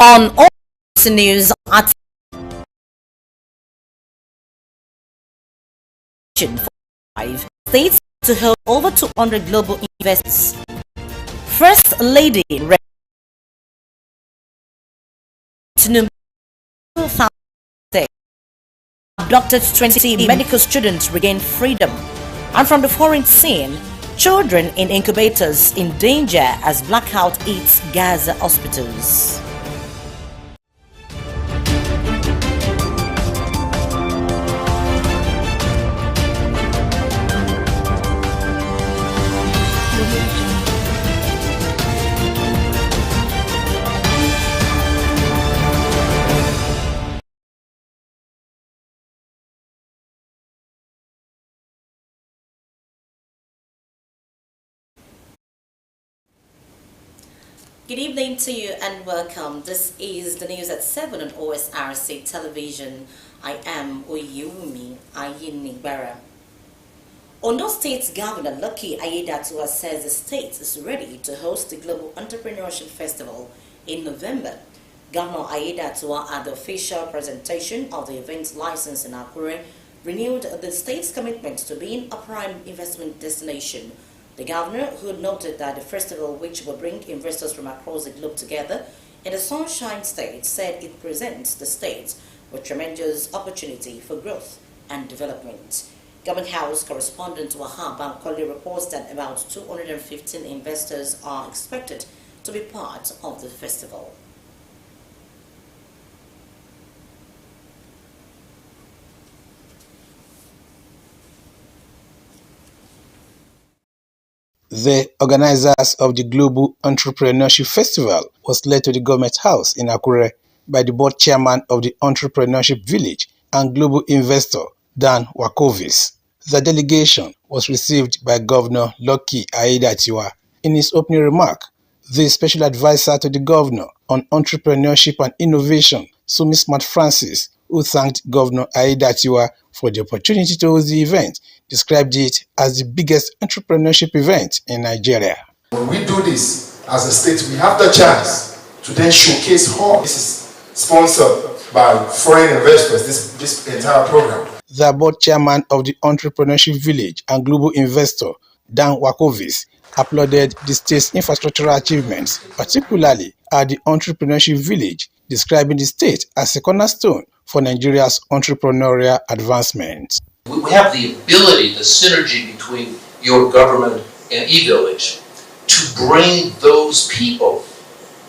On Osrc News at states to hold over 200 global investors. First Lady Tinubu found abducted 20 medical students regain freedom. And from the foreign scene, children in incubators in danger as blackout eats Gaza hospitals. Good evening to you and welcome. This is the news at 7 on Osrc television. I am Oyumi Ayinigbara. Ondo State Governor Lucky Aiyedatiwa says the state is ready to host the Global Entrepreneurship Festival in November. Governor Aiyedatiwa, at the official presentation of the event license in Akure, renewed the state's commitment to being a prime investment destination. The governor, who noted that the festival, which will bring investors from across the globe together in the Sunshine State, said it presents the state with tremendous opportunity for growth and development. Government House correspondent Wahab Bankole reports that about 215 investors are expected to be part of the festival. The organizers of the Global Entrepreneurship Festival was led to the Government House in Akure by the board chairman of the Entrepreneurship Village and global investor Dan Wakovis. The delegation was received by Governor Lucky Aiyedatiwa. In his opening remark, the special advisor to the governor on entrepreneurship and innovation, Sumi Smart Francis, who thanked Governor Aiyedatiwa for the opportunity to host the event, described it as the biggest entrepreneurship event in Nigeria. When we do this as a state, we have the chance to then showcase how this is sponsored by foreign investors, this entire program. The board chairman of the Entrepreneurship Village and global investor, Dan Wakovis, applauded the state's infrastructural achievements, particularly at the Entrepreneurship Village, describing the state as a cornerstone for Nigeria's entrepreneurial advancement. We have the ability, the synergy between your government and e-village to bring those people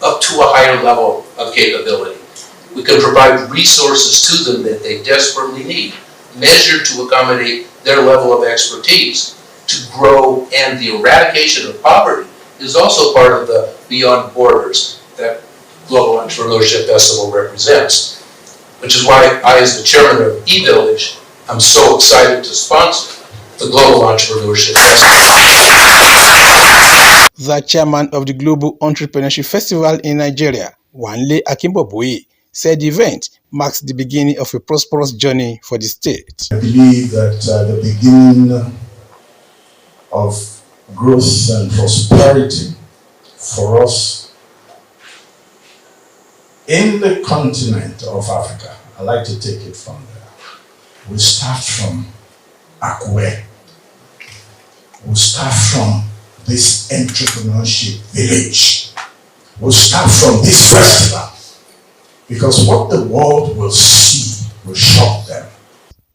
up to a higher level of capability. We can provide resources to them that they desperately need, measured to accommodate their level of expertise to grow, and the eradication of poverty is also part of the Beyond Borders that Global Entrepreneurship Festival represents, which is why I, as the chairman of e-village, I'm so excited to sponsor the Global Entrepreneurship Festival. The chairman of the Global Entrepreneurship Festival in Nigeria, Wanle Akimboboye, said the event marks the beginning of a prosperous journey for the state. I believe that the beginning of growth and prosperity for us in the continent of Africa, I like to take it from there. We start from Akure. We start from this entrepreneurship village. We start from this festival. Because what the world will see will shock them.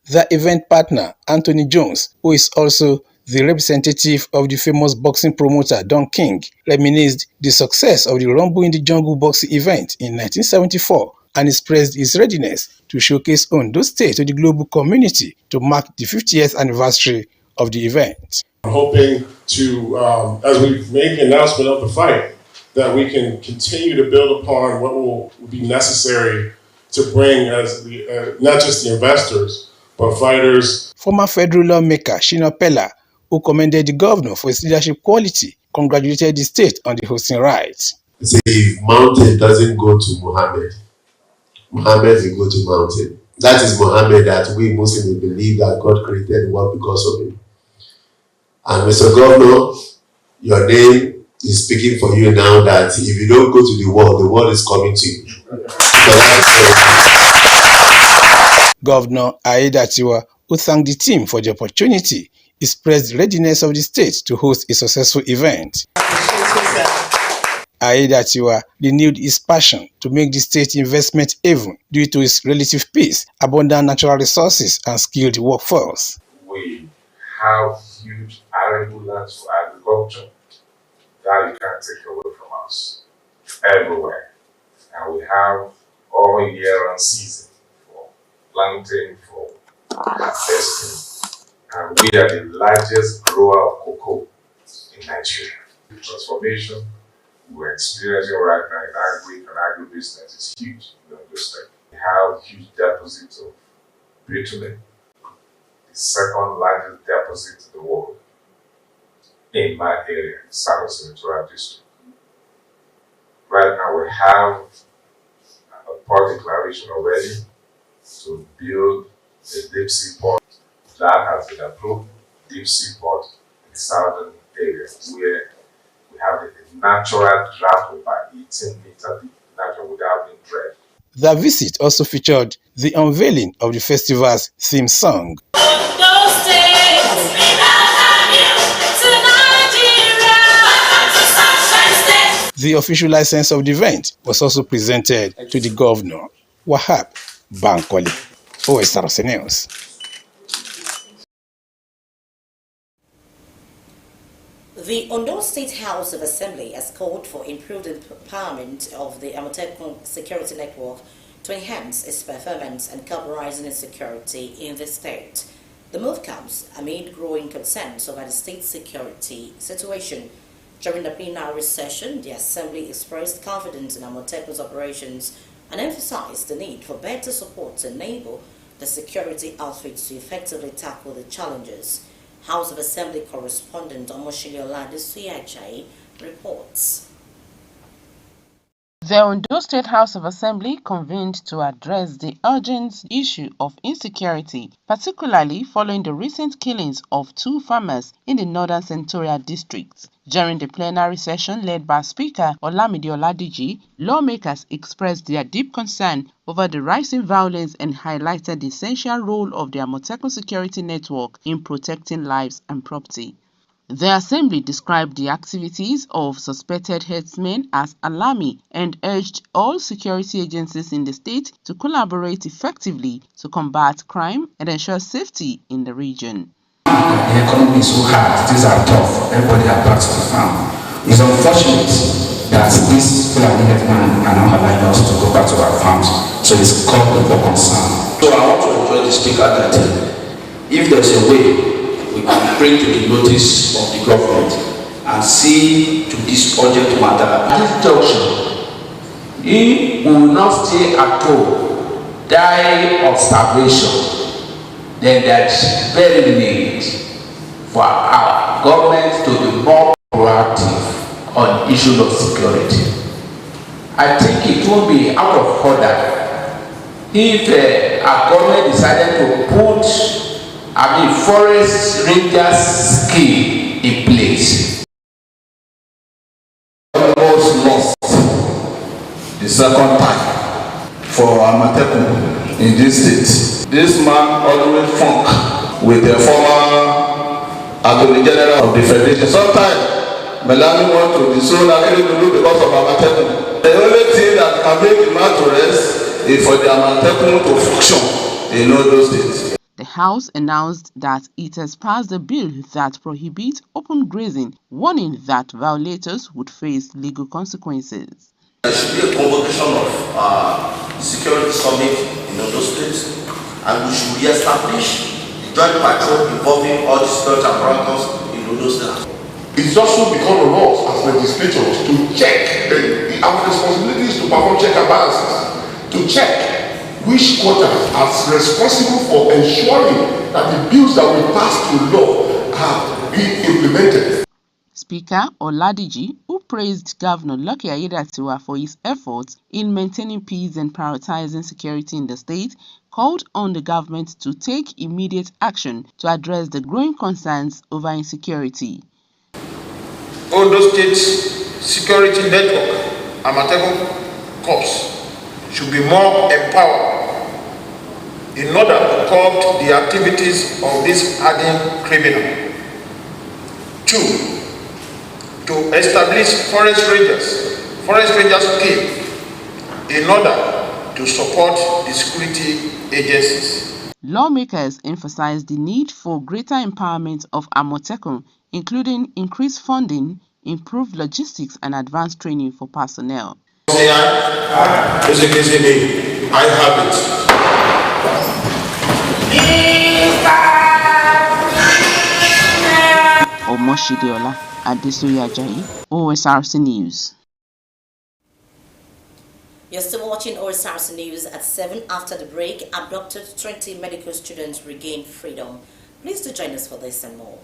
The event partner, Anthony Jones, who is also the representative of the famous boxing promoter Don King, reminisced the success of the Rumble in the Jungle boxing event in 1974 and expressed his readiness to showcase Ondo State to the global community to mark the 50th anniversary of the event. I'm hoping to, as we make the announcement of the fight, that we can continue to build upon what will be necessary to bring as not just the investors, but fighters. Former federal lawmaker Shina Pella, who commended the governor for his leadership quality, congratulated the state on the hosting rights. If mountain doesn't go to Muhammad, Muhammad will go to mountain. That is Muhammad that we Muslims believe that God created the world because of him. And Mr. Governor, your name is speaking for you now that if you don't go to the world is coming to you. Governor Aiyedatiwa, who thanked the team for the opportunity, expressed the readiness of the state to host a successful event. Aiyedatiwa renewed his passion to make the state investment haven due to its relative peace, abundant natural resources, and skilled workforce. We have huge arable lands for agriculture that you can't take away from us everywhere. And we have all year round season for planting, for harvesting. And we are the largest grower of cocoa in Nigeria. The transformation we're experiencing right now in agribusiness is huge in the state. We have huge deposits of bitumen, the second largest deposit in the world in my area, South Central District. Right now we have a port declaration already to build a deep sea port that has been approved, deep sea port in the southern area where we have a natural draft of about 18 meters deep, natural without being dredged. The visit also featured the unveiling of the festival's theme song. The official license of the event was also presented to the governor, Wahab Bankole. Osrc News. The Ondo State House of Assembly has called for improved empowerment of the Amotekun security network to enhance its performance and curb rising insecurity in the state. The move comes amid growing concerns over the state's security situation. During the plenary session, the Assembly expressed confidence in Amotekun's operations and emphasized the need for better support to enable the security outfits to effectively tackle the challenges. House of Assembly correspondent Omoshile Olade reports. The Ondo State House of Assembly convened to address the urgent issue of insecurity, particularly following the recent killings of 2 farmers in the northern senatorial district. During the plenary session led by Speaker Olamide Oladiji, lawmakers expressed their deep concern over the rising violence and highlighted the essential role of the Amotekun security network in protecting lives and property. The Assembly described the activities of suspected herdsmen as alarming and urged all security agencies in the state to collaborate effectively to combat crime and ensure safety in the region. The economy is so hard, things are tough, everybody are back to the farm. It's unfortunate that this Fulani herdsmen are not allowing us to go back to our farms, so it's called for concern. So I want to enjoy the speaker that if there's a way we can bring to the notice of the government and see to this urgent matter. At this junction, if we will not stay at home, die of starvation, then there's very need for our government to be more proactive on issues of security. I think it will be out of order if our government decided to put forest rangers scheme in place. Almost lost the second time for Amotekun in this state. This man always funk with the former Attorney General of the Federation. Sometimes Melanie want to disown Akeredolu because of Amotekun. The only thing that can make the man to rest is for the Amotekun to function in all those states. The House announced that it has passed a bill that prohibits open grazing, warning that violators would face legal consequences. There should be a convocation of security summit in those states, and we should re-establish the joint patrol involving all the security apparatus in those states. It's also become on us as legislators to check our responsibilities to perform check and balances, to check which quarters are responsible for ensuring that the bills that we pass through law are being implemented. Speaker Oladiji, who praised Governor Lucky Aiyedatiwa for his efforts in maintaining peace and prioritizing security in the state, called on the government to take immediate action to address the growing concerns over insecurity. Ondo State Security Network, Amotekun Corps, should be more empowered in order to curb the activities of this hardened criminal. 2. To establish forest rangers scheme in order to support the security agencies. Lawmakers emphasized the need for greater empowerment of Amotekun, including increased funding, improved logistics, and advanced training for personnel. Say aye. I have it. Omoshideola Adesoye Ajayi, OSRC News. You're still watching Osrc News at 7. After the break, abducted 20 medical students regain freedom. Please do join us for this and more.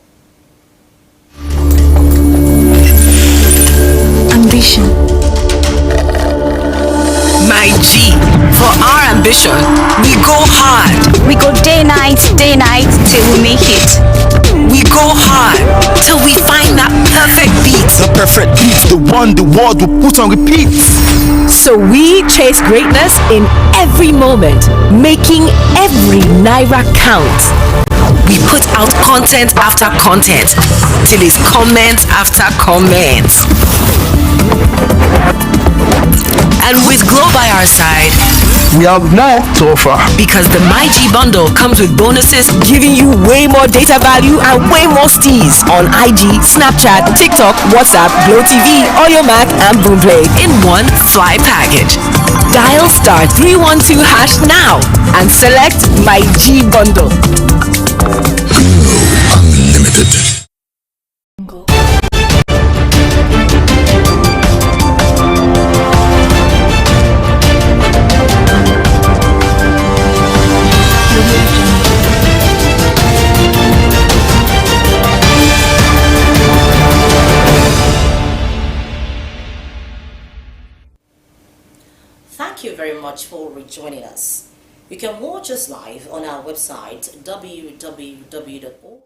Ambition. My G, for our ambition, we go hard. We go day night till we make it. We go hard till we find that perfect beat. The perfect beat, the one the world will put on repeat. So we chase greatness in every moment, making every naira count. We put out content after content till it's comment after comment. And with Glow by our side, we have more to offer. Because the MyG bundle comes with bonuses giving you way more data value and way more steez on IG, Snapchat, TikTok, WhatsApp, Glow TV, Audio Mac, and Boomplay in one fly package. Dial *312# now and select MyG bundle. Glow Unlimited. Thank you very much for rejoining us. You can watch us live on our website www.org.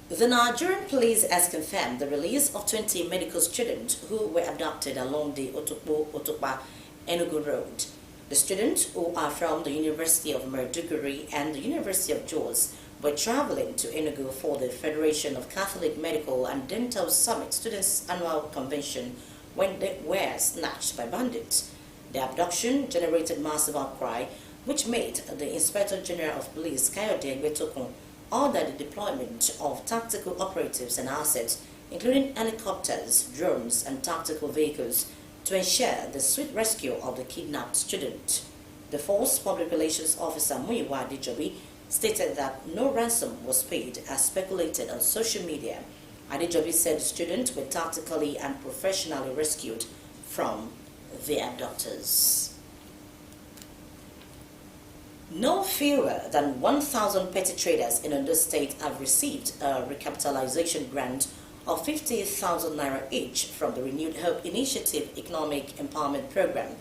The Nigerian police has confirmed the release of 20 medical students who were abducted along the Otokpa-Enugu Road. The students, who are from the University of Maiduguri and the University of Jos, were traveling to Enugu for the Federation of Catholic Medical and Dental Summit Students' Annual Convention when they were snatched by bandits. The abduction generated massive outcry, which made the Inspector General of Police, Kayode Egbetokun, order the deployment of tactical operatives and assets, including helicopters, drones, and tactical vehicles, to ensure the swift rescue of the kidnapped student. The force public relations officer Muyiwa Adejobi stated that no ransom was paid as speculated on social media. Adejobi said the students were tactically and professionally rescued from the abductors. No fewer than 1,000 petty traders in Ondo State have received a recapitalization grant of 50,000 naira each from the Renewed Hope Initiative Economic Empowerment Program.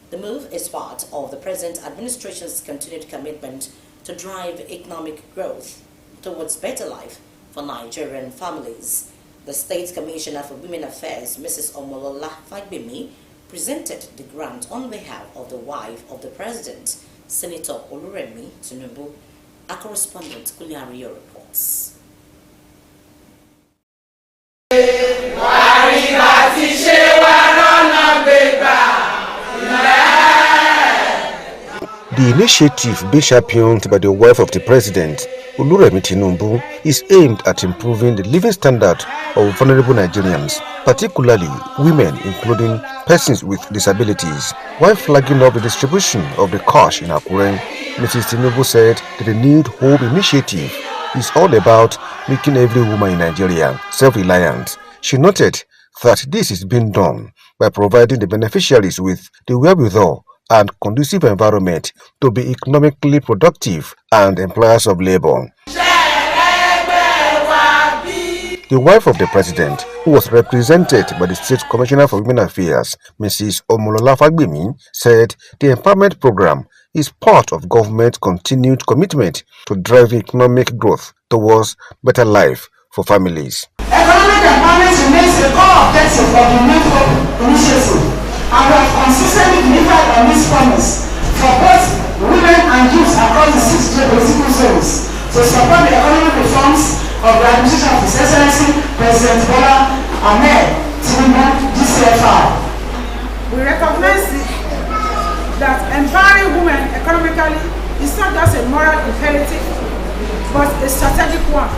The move is part of the present administration's continued commitment to drive economic growth towards better life for Nigerian families. The State Commissioner for Women Affairs, Mrs. Omolola Fagbemi, presented the grant on behalf of the wife of the President, Senator Oluremi Tinubu. Our correspondent Kuliario reports. The initiative being championed by the wife of the president, Oluremi Tinubu, is aimed at improving the living standard of vulnerable Nigerians, particularly women, including persons with disabilities. While flagging up the distribution of the cash in Akure, Mrs. Tinubu said that the Renewed Hope Initiative is all about making every woman in Nigeria self-reliant. She noted that this is being done by providing the beneficiaries with the wherewithal and conducive environment to be economically productive and employers of labor. The wife of the president, who was represented by the State Commissioner for Women Affairs, Mrs. Omolola Fagbemi, said the empowerment program is part of government's continued commitment to driving economic growth towards better life for families. Economic empowerment remains the core objective of the new initiative, and we have consistently delivered on this promise for both women and youth across the 6 geographical zones to support the economic reforms of the administration of His Excellency President Bola Ahmed Tinubu, DCFR. We recognize that empowering women economically is not just a moral imperative, but a strategic one.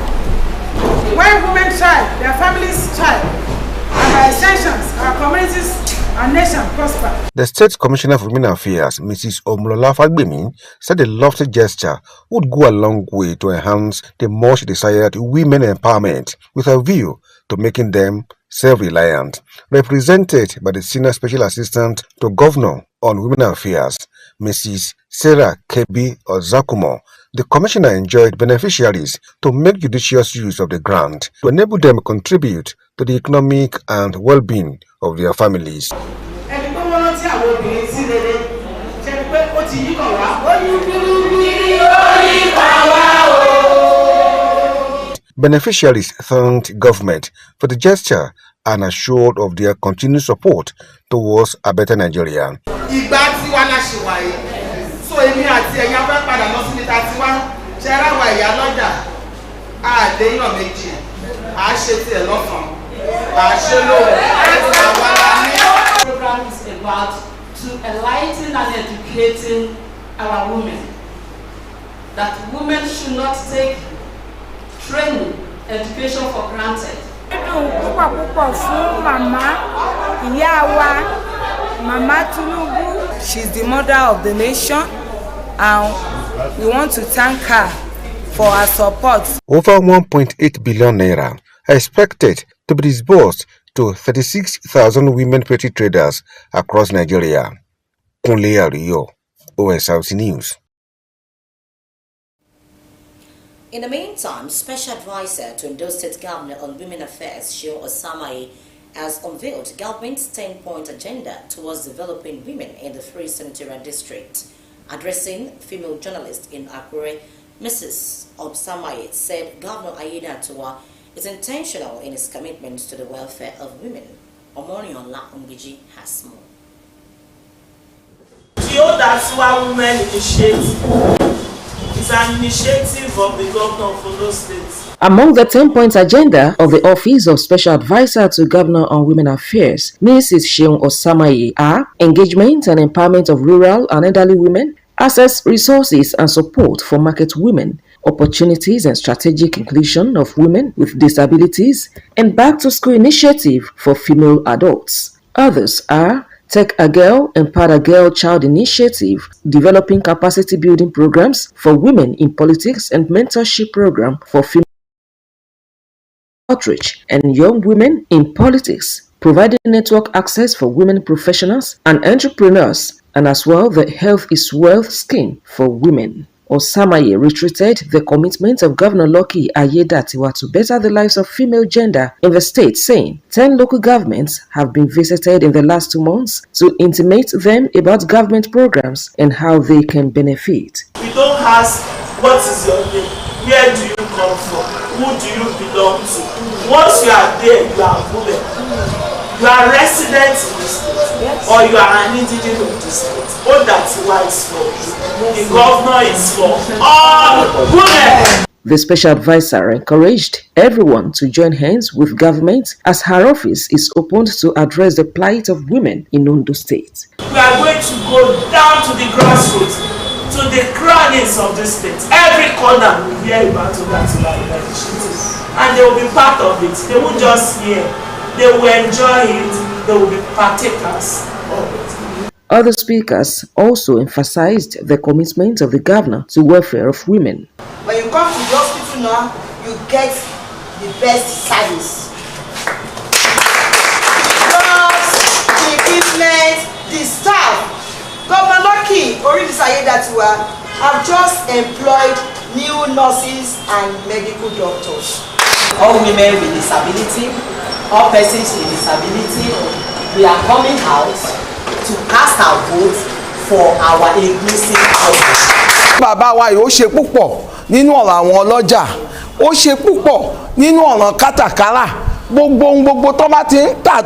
When women thrive, their families thrive, and by extensions, our communities and nation prosper. The State Commissioner for Women Affairs, Mrs. Omolola Fagbemi, said a lofty gesture would go a long way to enhance the much desired women empowerment with a view to making them self-reliant. Represented by the Senior Special Assistant to Governor on Women Affairs, Mrs. Sarah Kebi Ozakumo, the Commissioner enjoined beneficiaries to make judicious use of the grant to enable them to contribute to the economic and well-being of their families. Beneficiaries thanked government for the gesture and assured of their continued support towards a better Nigeria. So èmi àti ẹ̀yin afẹ́ padà lọ síbi tá a ti wá ṣẹ́ra wa ìyá lọ́jà àdéhùn méjì à ṣe tiẹ̀ lọ́sàn-án à ṣe lóhùn àwa la ní. The program is about to enlighten and educating our women that women should not take training, education for granted. Púpọ̀ fún màmá ìyá wa Màmá Tinubu. She's the mother of the nation, and we want to thank her for her support. Over 1.8 billion naira are expected to be disbursed to 36,000 women petty traders across Nigeria. Kunle Ariyo, Osrc News. In the meantime, Special Advisor to Ondo State Governor on Women Affairs, Shehu Osamaye, has unveiled government's 10-point agenda towards developing women in the Free Senatorial District. Addressing female journalists in Akure, Mrs. Osamaye said Governor Ayeda Atuwa is intentional in his commitment to the welfare of women. Omoniola Ongiji has more. The Atuwa Women Initiative is an initiative of the governor of Ondo State. Among the 10-point agenda of the Office of Special Advisor to Governor on Women Affairs, Mrs. Shehu Osamaye, are engagement and empowerment of rural and elderly women, access, resources and support for market women, opportunities and strategic inclusion of women with disabilities, and back-to-school initiative for female adults. Others are Take a Girl, Empower a Girl Child Initiative, developing capacity building programs for women in politics and mentorship program for female outreach and young women in politics, providing network access for women professionals and entrepreneurs, and as well the Health is Wealth scheme for women. Osamaye reiterated the commitment of Governor Lucky Ayedatiwa to better the lives of female gender in the state, saying 10 local governments have been visited in the last 2 months to intimate them about government programs and how they can benefit. We don't ask, what is your name? Where do you come from? Who do you belong to? Once you are there, you are women. You are resident in the state, or you are an indigent of the state. All that's why is for you. The governor is for all women. The special advisor encouraged everyone to join hands with government as her office is opened to address the plight of women in Ondo State. We are going to go down to the grassroots, to the crannies of the state. Every corner will hear about that initiative, and they will be part of it. They won't just hear. They will enjoy it, they will be partakers of it. Other speakers also emphasized the commitment of the governor to welfare of women. When you come to the hospital now, you get the best service. The equipment, the staff. Governor Lucky Ayedatiwa have just employed new nurses and medical doctors. All women with disability, all persons with disability, we are coming out to cast our votes for our inclusive outreach. Bàbá wa yóò ṣe púpọ̀ nínú ọ̀rọ̀ àwọn ọlọ́jà, ó ṣe púpọ̀ nínú ọ̀rọ̀ kátàkárà, gbogbo tó bá ti ń tà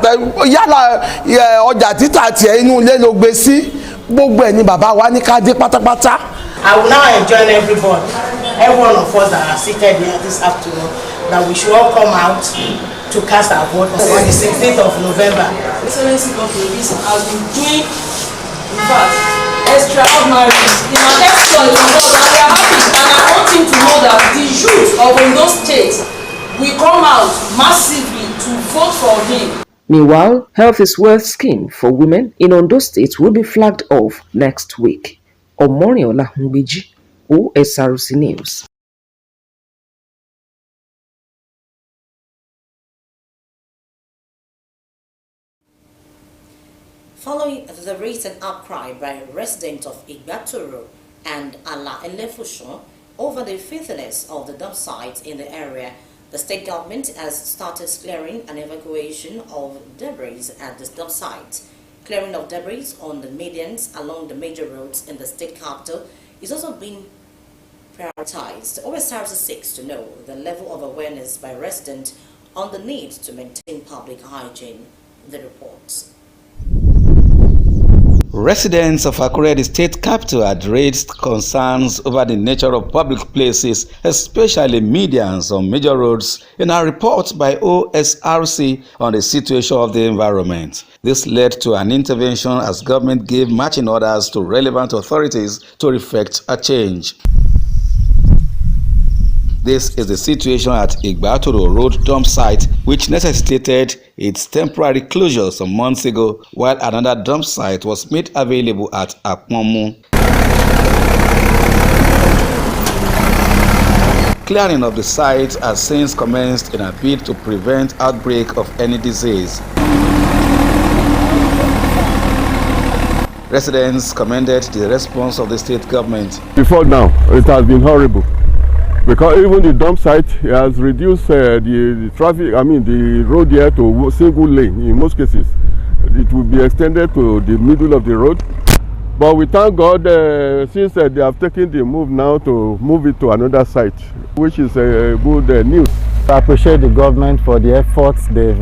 yálà ọjà títà tiẹ̀ inú ilé ló gbé sí, gbogbo ẹ̀ ni bàbá wa ní ká dé pátápátá. I will now enjoin every one of us that are seated here this afternoon, that we should all come out to cast our vote on the 16th of November. Excellency Governor has been doing, in fact, extraordinary in our exploit on God, and we are happy, and I want him to know that the youth of Ondo State will come out massively to vote for him. Meanwhile, Health is Wealth scheme for women in Ondo State will be flagged off next week. Omoriola Ngbeji, Osrc News. Following the recent outcry by residents of Igbatoro and Ala Elefushon over the filthiness of the dump sites in the area, the state government has started clearing and evacuation of debris at the dump site. Clearing of debris on the medians along the major roads in the state capital is also being prioritized. Osrc seeks to know the level of awareness by residents on the need to maintain public hygiene. The reports. Residents of Akure, the state capital, had raised concerns over the nature of public places, especially medians on major roads, in a report by Osrc on the situation of the environment. This led to an intervention as government gave marching orders to relevant authorities to effect a change. This is the situation at Igbatoro Road dump site, which necessitated its temporary closure some months ago, while another dump site was made available at Akmomu. Clearing of the site has since commenced in a bid to prevent outbreak of any disease. Residents commended the response of the state government. Before now, it has been horrible. Because even the dump site has reduced the traffic, the road here to single lane in most cases. It will be extended to the middle of the road. But we thank God since they have taken the move now to move it to another site, which is good news. I appreciate the government for the efforts they've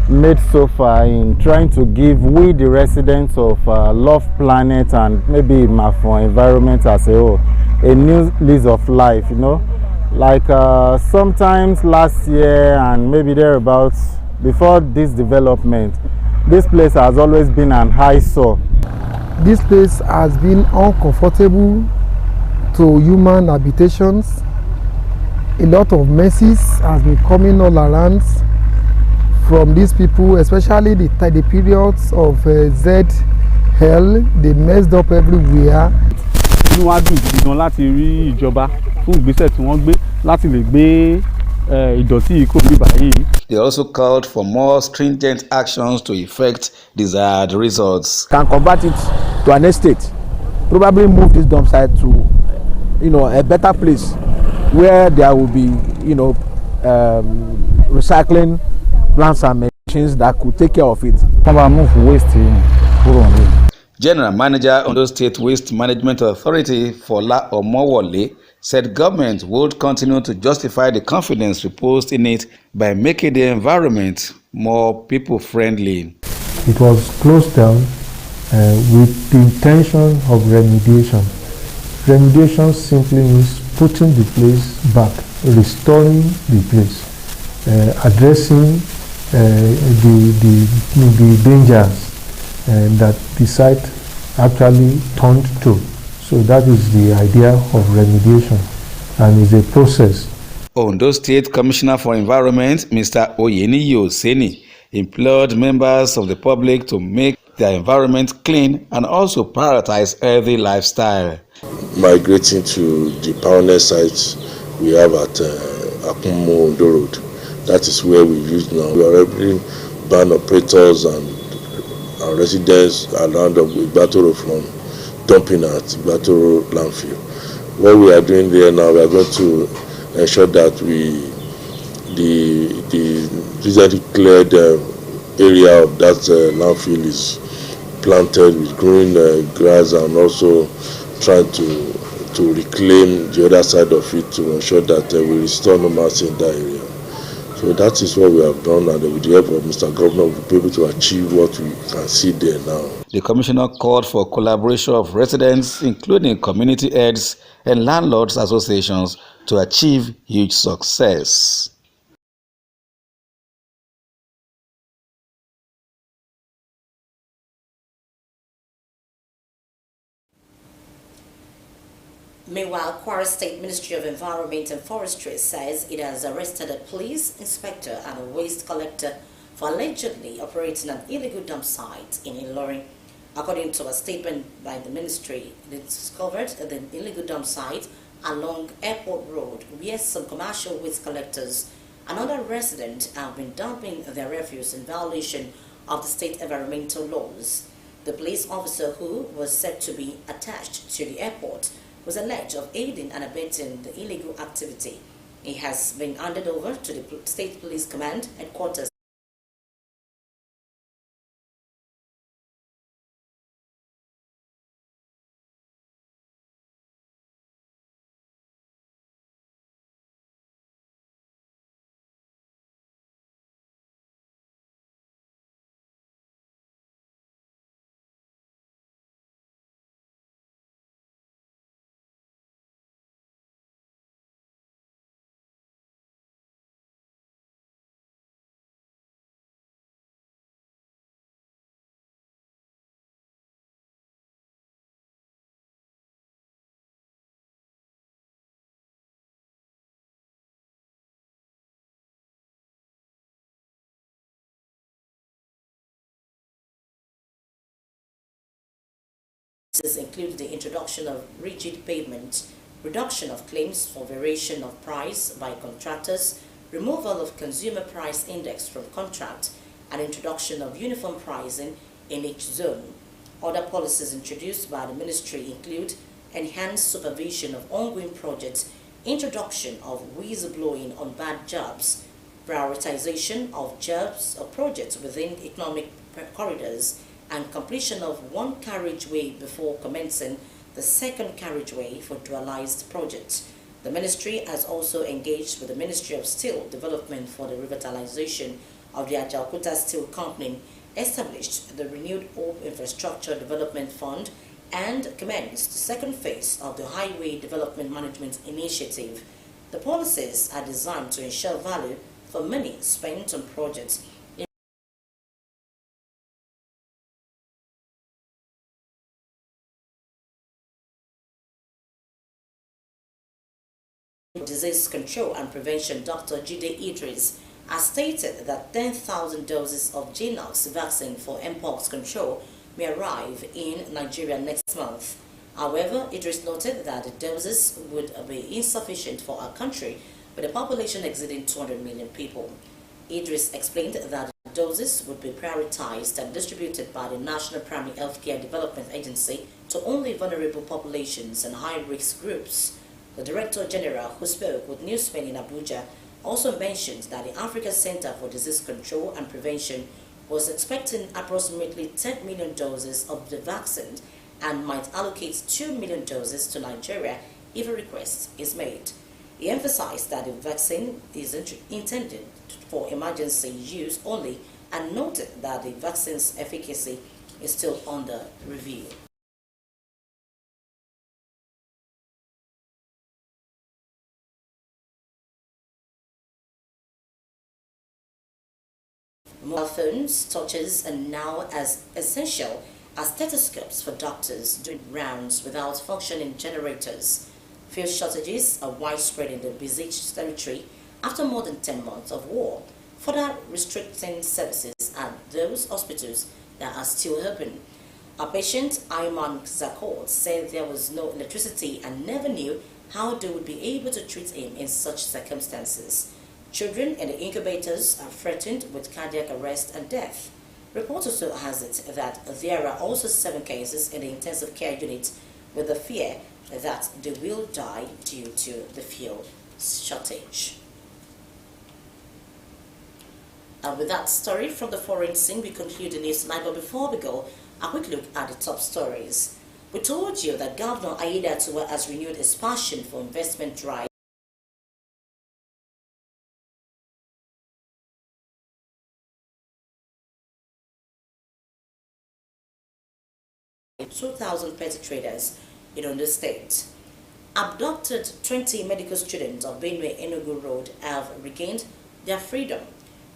made so far in trying to give we the residents of Love Planet and maybe Mafon environment as a whole a new lease of life, like sometimes last year and maybe thereabouts, before this development, this place has always been an eyesore. This place has been uncomfortable to human habitations. A lot of messes has been coming all around from these people, especially the periods of ZL. They messed up everywhere. Inú wa dùn gidi gan láti rí ìjọba fún ìgbésẹ̀ tí wọ́n gbé láti lè gbé ìdọ̀tí kúrò ní báyìí. They also called for more stringent actions to effect desired results. Can convert it to an estate, probably move this dump site to, a better place where there will be, recycling plants and machines that could take care of it. Move waste in. General Manager Ondo State Waste Management Authority, Fola Omowole, said government would continue to justify the confidence reposed in it by making the environment more people-friendly. It was closed down with the intention of remediation. Remediation simply means putting the place back, restoring the place, addressing the dangers that the site actually turned to. So that is the idea of remediation, and is a process. Ondo State Commissioner for Environment, Mr. Oyeniyi Oseni, implored members of the public to make their environment clean and also prioritize healthy lifestyle. Migrating to the pioneer sites we have at Akumo Ondo Road, that is where we use now. We are already ban operators and residents around Igbatoro from dumping at Igbatoro landfill. What we are doing there now, we are going to ensure that the recently cleared area of that landfill is planted with green grass, and also try to reclaim the other side of it to ensure that we restore normalcy in that area. So that is what we have done, and with the help of Mr. Governor, we'll be able to achieve what we can see there now. The commissioner called for collaboration of residents, including community heads and landlords associations, to achieve huge success. Meanwhile, Kwara State Ministry of Environment and Forestry says it has arrested a police inspector and a waste collector for allegedly operating an illegal dump site in Ilorin. According to a statement by the ministry, it discovered the illegal dump site along Airport Road, where some commercial waste collectors and other residents have been dumping their refuse in violation of the state environmental laws. The police officer, who was said to be attached to the airport, was alleged of aiding and abetting the illegal activity. He has been handed over to the State Police Command headquarters. This includes the introduction of rigid payment, reduction of claims for variation of price by contractors, removal of consumer price index from contract, and introduction of uniform pricing in each zone. Other policies introduced by the ministry include enhanced supervision of ongoing projects, introduction of whistleblowing on bad jobs, prioritization of jobs or projects within economic corridors, and completion of one carriageway before commencing the second carriageway for dualized projects. The ministry has also engaged with the Ministry of Steel Development for the revitalization of the Ajaokuta Steel Company, established the Renewed Hope Infrastructure Development Fund, and commenced the second phase of the Highway Development Management Initiative. The policies are designed to ensure value for money spent on projects Disease Control and Prevention. Dr. Jide Idris has stated that 10,000 doses of Genox vaccine for mpox control may arrive in Nigeria next month. However, Idris noted that the doses would be insufficient for our country with a population exceeding 200 million people. Idris explained that the doses would be prioritized and distributed by the National Primary Healthcare Development Agency to only vulnerable populations and high-risk groups. The Director General, who spoke with newsmen in Abuja, also mentioned that the Africa Center for Disease Control and Prevention was expecting approximately 10 million doses of the vaccine and might allocate 2 million doses to Nigeria if a request is made. He emphasized that the vaccine is intended for emergency use only and noted that the vaccine's efficacy is still under review. Mobile phones, torches, and now as essential as stethoscopes for doctors doing rounds without functioning generators. Fuel shortages are widespread in the besieged territory after more than 10 months of war, further restricting services at those hospitals that are still open. A patient, Ayman Zakor, said there was no electricity and never knew how they would be able to treat him in such circumstances. Children in the incubators are threatened with cardiac arrest and death. Report also has it that there are also 7 cases in the intensive care unit with the fear that they will die due to the fuel shortage. And with that story from the foreign scene, we conclude the news tonight. But before we go, A quick look at the top stories. We told you that Governor Aiyedatiwa has renewed his passion for investment drive. 2,000 petty traders in Ondo State. Abducted 20 medical students of Benue Enugu Road have regained their freedom.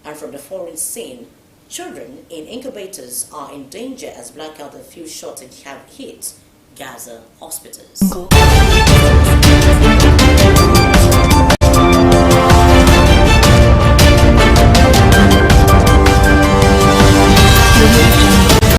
And from the foreign scene, children in incubators are in danger as blackout and fuel shortage have hit Gaza hospitals.